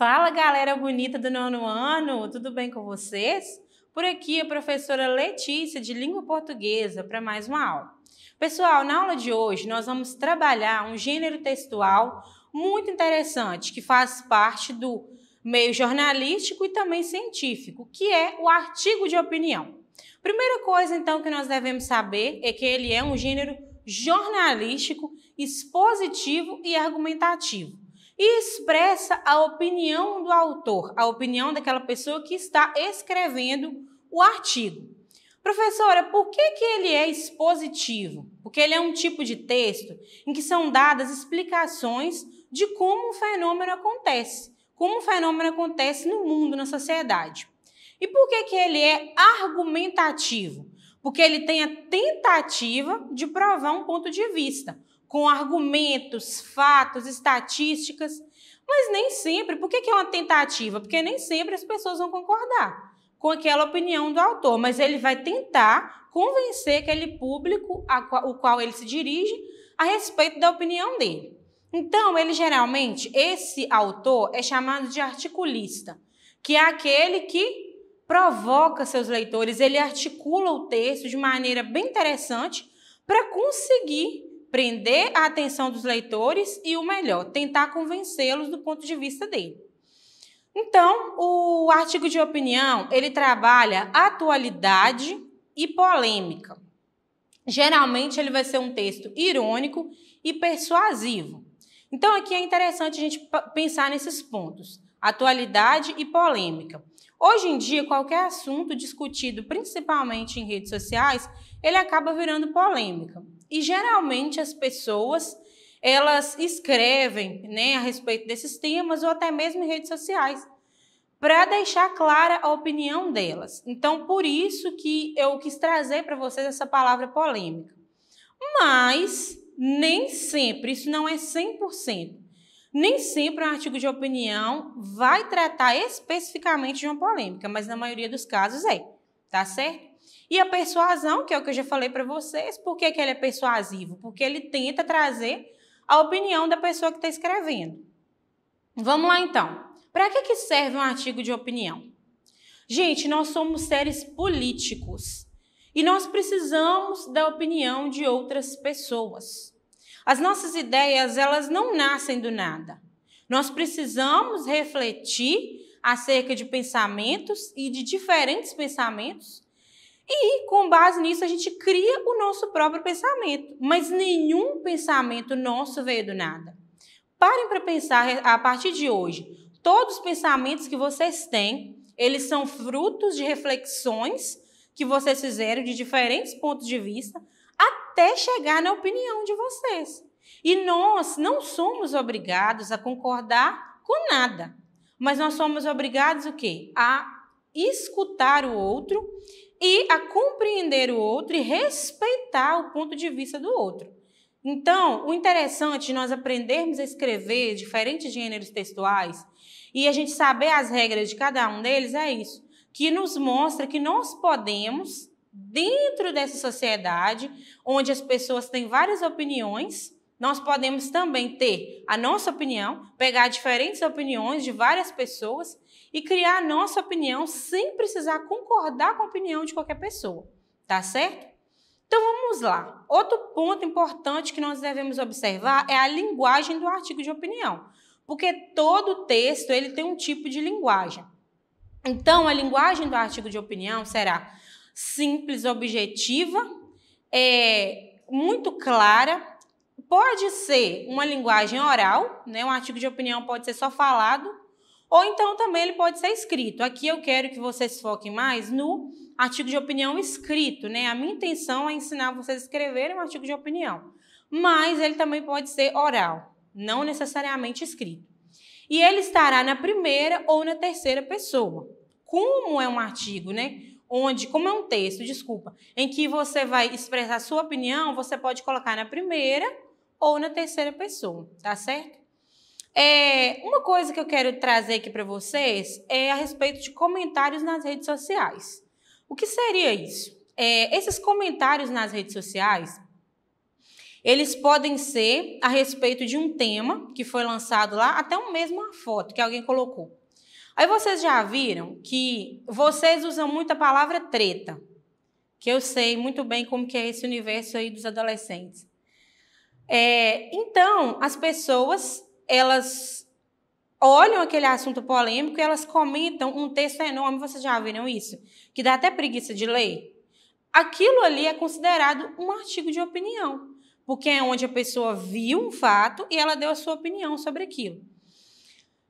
Fala, galera bonita do 9º ano, tudo bem com vocês? Por aqui a professora Letícia, de Língua Portuguesa, para mais uma aula. Pessoal, na aula de hoje nós vamos trabalhar um gênero textual muito interessante, que faz parte do meio jornalístico e também científico, que é o artigo de opinião. Primeira coisa, então, que nós devemos saber é que ele é um gênero jornalístico, expositivo e argumentativo. E expressa a opinião do autor, a opinião daquela pessoa que está escrevendo o artigo. Professora, por que ele é expositivo? Porque ele é um tipo de texto em que são dadas explicações de como um fenômeno acontece, no mundo, na sociedade. E por que ele é argumentativo? Porque ele tem a tentativa de provar um ponto de vista, com argumentos, fatos, estatísticas, mas nem sempre. Por que é uma tentativa? Porque nem sempre as pessoas vão concordar com aquela opinião do autor, mas ele vai tentar convencer aquele público ao qual ele se dirige a respeito da opinião dele. Então, esse autor é chamado de articulista, que é aquele que provoca seus leitores, ele articula o texto de maneira bem interessante para conseguir prender a atenção dos leitores e, o melhor, tentar convencê-los do ponto de vista dele. Então, o artigo de opinião, ele trabalha atualidade e polêmica. Geralmente, ele vai ser um texto irônico e persuasivo. Então, aqui é interessante a gente pensar nesses pontos, atualidade e polêmica. Hoje em dia, qualquer assunto discutido, principalmente em redes sociais, ele acaba virando polêmica. E, geralmente, as pessoas, elas escrevem, a respeito desses temas ou até mesmo em redes sociais, para deixar clara a opinião delas. Então, por isso que eu quis trazer para vocês essa palavra polêmica. Mas, nem sempre, isso não é 100%. Nem sempre um artigo de opinião vai tratar especificamente de uma polêmica, mas na maioria dos casos tá certo? E a persuasão, que é o que eu já falei para vocês, por que ele é persuasivo? Porque ele tenta trazer a opinião da pessoa que está escrevendo. Vamos lá, então. Para que serve um artigo de opinião? Gente, nós somos seres políticos e nós precisamos da opinião de outras pessoas. As nossas ideias, elas não nascem do nada. Nós precisamos refletir acerca de pensamentos e de diferentes pensamentos e, com base nisso, a gente cria o nosso próprio pensamento. Mas nenhum pensamento nosso veio do nada. Parem para pensar a partir de hoje. Todos os pensamentos que vocês têm, eles são frutos de reflexões que vocês fizeram de diferentes pontos de vista, até chegar na opinião de vocês. E nós não somos obrigados a concordar com nada, mas nós somos obrigados o quê? A escutar o outro e a compreender o outro e respeitar o ponto de vista do outro. Então, o interessante de nós aprendermos a escrever diferentes gêneros textuais e a gente saber as regras de cada um deles é isso, que nos mostra que nós podemos, dentro dessa sociedade, onde as pessoas têm várias opiniões, nós podemos também ter a nossa opinião, pegar diferentes opiniões de várias pessoas e criar a nossa opinião sem precisar concordar com a opinião de qualquer pessoa, tá certo? Então vamos lá. Outro ponto importante que nós devemos observar é a linguagem do artigo de opinião, porque todo texto ele tem um tipo de linguagem. Então, a linguagem do artigo de opinião será simples, objetiva, muito clara. Pode ser uma linguagem oral, um artigo de opinião pode ser só falado, ou então também ele pode ser escrito. Aqui eu quero que vocês foquem mais no artigo de opinião escrito, A minha intenção é ensinar vocês a escreverem um artigo de opinião, mas ele também pode ser oral, não necessariamente escrito. E ele estará na primeira ou na terceira pessoa. Como é um artigo, como é um texto, em que você vai expressar a sua opinião, você pode colocar na primeira ou na terceira pessoa, tá certo? Uma coisa que eu quero trazer aqui para vocês é a respeito de comentários nas redes sociais. O que seria isso? Esses comentários nas redes sociais, Eles podem ser a respeito de um tema que foi lançado lá, até mesmo uma foto que alguém colocou. Aí vocês já viram que vocês usam muito a palavra treta, que eu sei muito bem como que é esse universo aí dos adolescentes. Então, as pessoas, elas olham aquele assunto polêmico e elas comentam um texto enorme, vocês já viram isso? Que dá até preguiça de ler. Aquilo ali é considerado um artigo de opinião, porque é onde a pessoa viu um fato e ela deu a sua opinião sobre aquilo.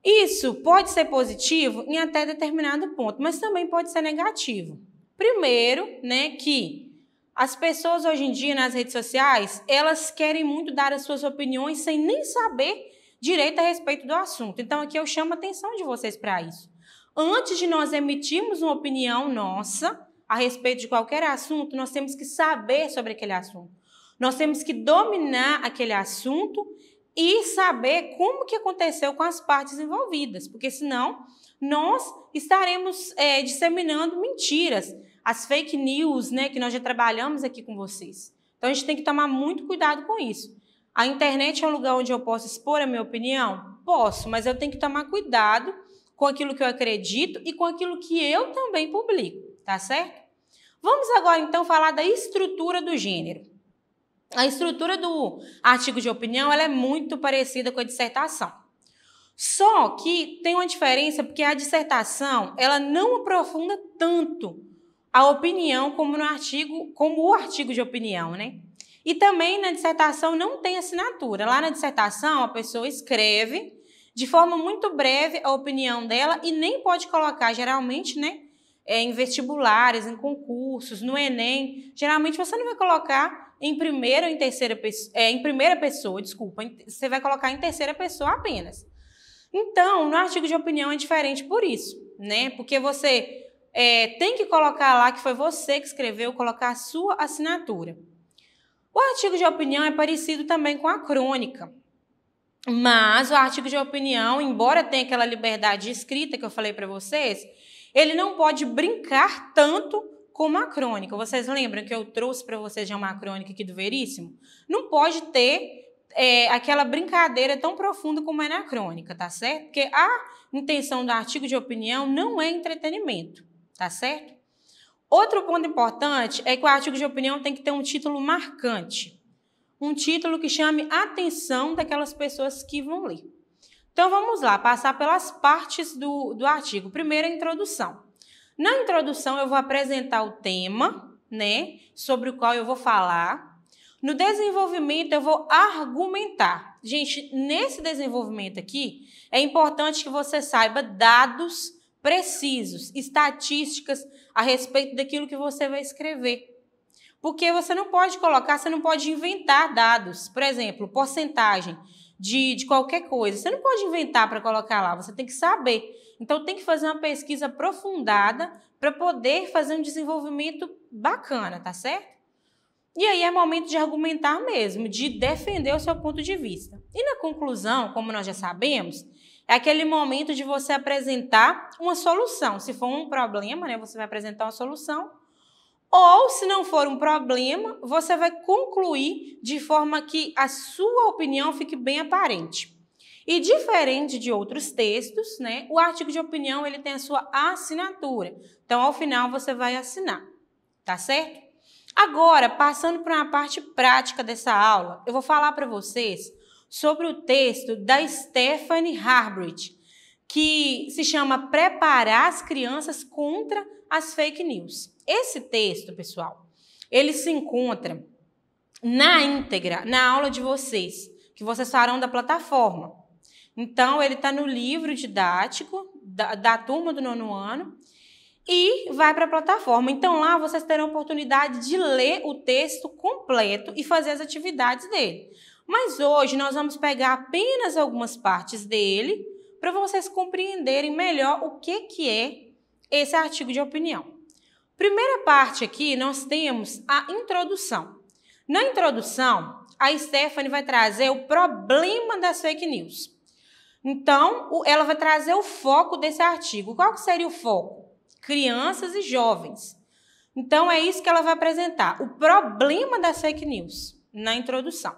Isso pode ser positivo em até determinado ponto, mas também pode ser negativo. Primeiro, né, que as pessoas hoje em dia nas redes sociais, elas querem muito dar as suas opiniões sem nem saber direito a respeito do assunto. Então, aqui eu chamo a atenção de vocês para isso. Antes de nós emitirmos uma opinião nossa a respeito de qualquer assunto, nós temos que saber sobre aquele assunto. Nós temos que dominar aquele assunto e saber como que aconteceu com as partes envolvidas, porque senão nós estaremos disseminando mentiras, as fake news, né, que nós já trabalhamos aqui com vocês. Então, a gente tem que tomar muito cuidado com isso. A internet é um lugar onde eu posso expor a minha opinião? Posso, mas eu tenho que tomar cuidado com aquilo que eu acredito e com aquilo que eu também publico, tá certo? Vamos agora, então, falar da estrutura do gênero. A estrutura do artigo de opinião ela é muito parecida com a dissertação. Só que tem uma diferença porque a dissertação ela não aprofunda tanto a opinião como o artigo de opinião, né? E também na dissertação não tem assinatura. Lá na dissertação a pessoa escreve de forma muito breve a opinião dela e nem pode colocar, geralmente, né? Em vestibulares, em concursos, no Enem. Geralmente você não vai colocar em primeira ou em terceira pessoa, em primeira pessoa, desculpa, você vai colocar em terceira pessoa apenas. Então, no artigo de opinião é diferente por isso, né? Porque você tem que colocar lá que foi você que escreveu, colocar a sua assinatura. O artigo de opinião é parecido também com a crônica, mas o artigo de opinião, embora tenha aquela liberdade de escrita que eu falei para vocês, ele não pode brincar tanto como a crônica. Vocês lembram que eu trouxe para vocês já uma crônica aqui do Veríssimo? Não pode ter aquela brincadeira tão profunda como é na crônica, tá certo? Porque a intenção do artigo de opinião não é entretenimento, tá certo? Outro ponto importante é que o artigo de opinião tem que ter um título marcante. Um título que chame a atenção daquelas pessoas que vão ler. Então, vamos lá, passar pelas partes do artigo. Primeiro, a introdução. Na introdução, eu vou apresentar o tema, né, sobre o qual eu vou falar. No desenvolvimento, eu vou argumentar. Gente, nesse desenvolvimento aqui, é importante que você saiba dados precisos, estatísticas a respeito daquilo que você vai escrever. Porque você não pode colocar, você não pode inventar dados. Por exemplo, porcentagem de qualquer coisa. Você não pode inventar para colocar lá, você tem que saber. Então, tem que fazer uma pesquisa aprofundada para poder fazer um desenvolvimento bacana, tá certo? E aí é momento de argumentar mesmo, de defender o seu ponto de vista. E na conclusão, como nós já sabemos, é aquele momento de você apresentar uma solução. Se for um problema, né, você vai apresentar uma solução. Ou, se não for um problema, você vai concluir de forma que a sua opinião fique bem aparente. E diferente de outros textos, né, o artigo de opinião ele tem a sua assinatura. Então, ao final, você vai assinar. Tá certo? Agora, passando para uma parte prática dessa aula, eu vou falar para vocês sobre o texto da Stephanie Harbridge, que se chama Preparar as Crianças contra as Fake News. Esse texto, pessoal, ele se encontra na íntegra, na aula de vocês, que vocês farão da plataforma. Então, ele está no livro didático da turma do 9º ano e vai para a plataforma. Então, lá vocês terão a oportunidade de ler o texto completo e fazer as atividades dele. Mas hoje nós vamos pegar apenas algumas partes dele para vocês compreenderem melhor o que é esse artigo de opinião. Primeira parte aqui, nós temos a introdução. Na introdução, a Stephanie vai trazer o problema das fake news. Então, ela vai trazer o foco desse artigo. Qual que seria o foco? Crianças e jovens. Então, é isso que ela vai apresentar, o problema das fake news. na introdução.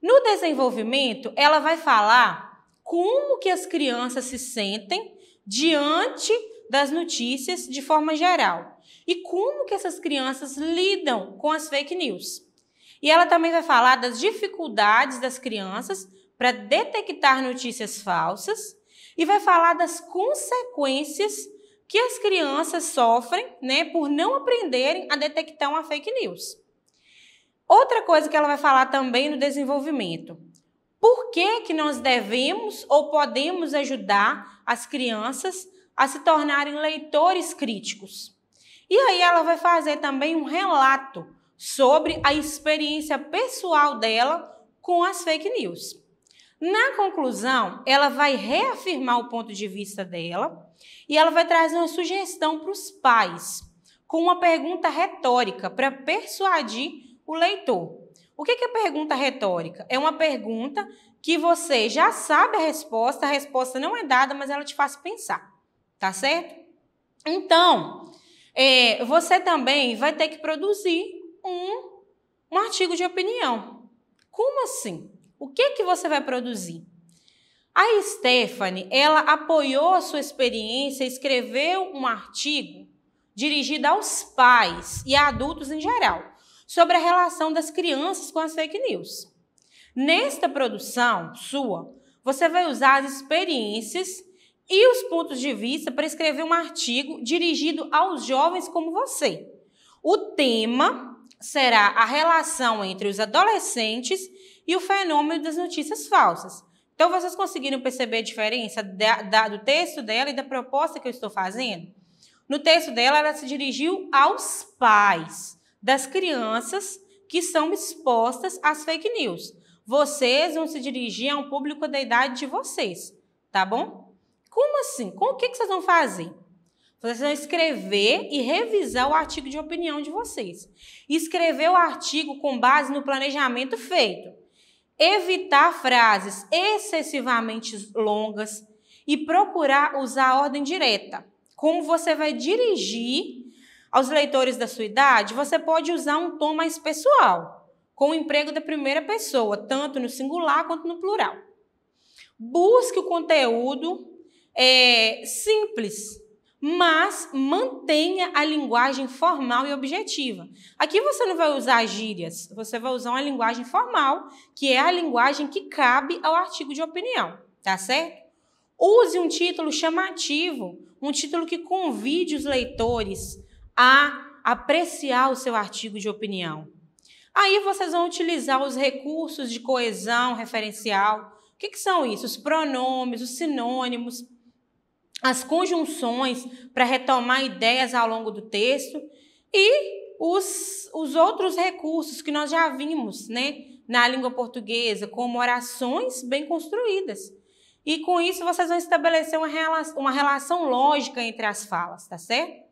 No desenvolvimento, ela vai falar como que as crianças se sentem diante das notícias de forma geral e como que essas crianças lidam com as fake news. E ela também vai falar das dificuldades das crianças para detectar notícias falsas e vai falar das consequências que as crianças sofrem, né, por não aprenderem a detectar uma fake news. Outra coisa que ela vai falar também no desenvolvimento. Por que nós devemos ou podemos ajudar as crianças a se tornarem leitores críticos? E aí ela vai fazer também um relato sobre a experiência pessoal dela com as fake news. Na conclusão, ela vai reafirmar o ponto de vista dela e ela vai trazer uma sugestão para os pais, com uma pergunta retórica para persuadir o leitor. O que é pergunta retórica? É uma pergunta que você já sabe a resposta não é dada, mas ela te faz pensar, tá certo? Então, você também vai ter que produzir um artigo de opinião. Como assim? O que você vai produzir? A Stephanie, ela apoiou a sua experiência e escreveu um artigo dirigido aos pais e a adultos em geral, sobre a relação das crianças com as fake news. Nesta produção sua, você vai usar as experiências e os pontos de vista para escrever um artigo dirigido aos jovens como você. O tema será a relação entre os adolescentes e o fenômeno das notícias falsas. Então, vocês conseguiram perceber a diferença do texto dela e da proposta que eu estou fazendo? No texto dela, ela se dirigiu aos pais das crianças que são expostas às fake news. Vocês vão se dirigir a um público da idade de vocês, tá bom? Como assim? O que vocês vão fazer? Vocês vão escrever e revisar o artigo de opinião de vocês. Escrever o artigo com base no planejamento feito. Evitar frases excessivamente longas e procurar usar a ordem direta. Como você vai dirigir aos leitores da sua idade, você pode usar um tom mais pessoal, com o emprego da primeira pessoa, tanto no singular quanto no plural. Busque o conteúdo simples, mas mantenha a linguagem formal e objetiva. Aqui você não vai usar gírias, você vai usar uma linguagem formal, que é a linguagem que cabe ao artigo de opinião, tá certo? Use um título chamativo, um título que convide os leitores a apreciar o seu artigo de opinião. Aí vocês vão utilizar os recursos de coesão referencial. O que são isso? Os pronomes, os sinônimos, as conjunções para retomar ideias ao longo do texto e os outros recursos que nós já vimos, né, na língua portuguesa, como orações bem construídas. E com isso vocês vão estabelecer uma relação lógica entre as falas, tá certo?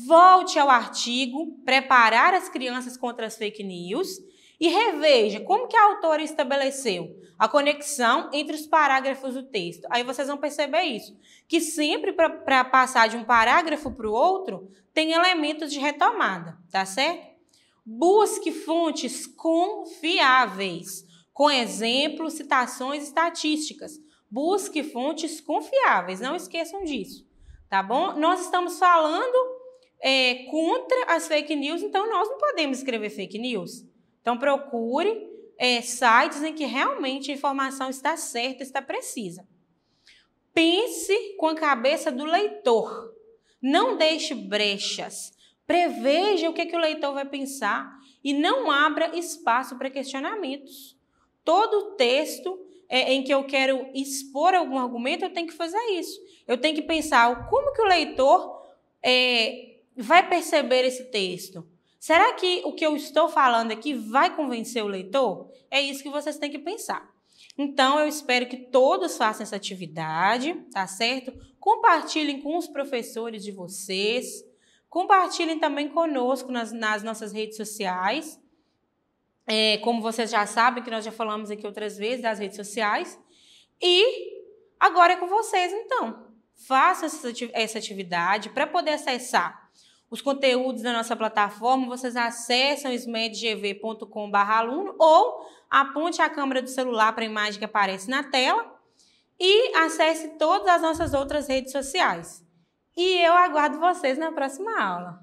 Volte ao artigo, preparar as crianças contra as fake news e reveja como que a autora estabeleceu a conexão entre os parágrafos do texto. Aí vocês vão perceber isso, que sempre para passar de um parágrafo para o outro, tem elementos de retomada, tá certo? Busque fontes confiáveis, com exemplos, citações, estatísticas. Busque fontes confiáveis, não esqueçam disso, tá bom? Nós estamos falando contra as fake news, então nós não podemos escrever fake news. Então procure sites em que realmente a informação está certa, está precisa. Pense com a cabeça do leitor. Não deixe brechas. Preveja o que o leitor vai pensar e não abra espaço para questionamentos. Todo texto em que eu quero expor algum argumento, eu tenho que fazer isso. Eu tenho que pensar como que o leitor vai perceber esse texto. Será que o que eu estou falando aqui vai convencer o leitor? É isso que vocês têm que pensar. Então, eu espero que todos façam essa atividade, tá certo? Compartilhem com os professores de vocês. Compartilhem também conosco nas nossas redes sociais. Como vocês já sabem, que nós já falamos aqui outras vezes das redes sociais. E agora é com vocês, então. Façam essa atividade para poder acessar os conteúdos da nossa plataforma, vocês acessam smedgv.com/aluno ou aponte a câmera do celular para a imagem que aparece na tela e acesse todas as nossas outras redes sociais. E eu aguardo vocês na próxima aula.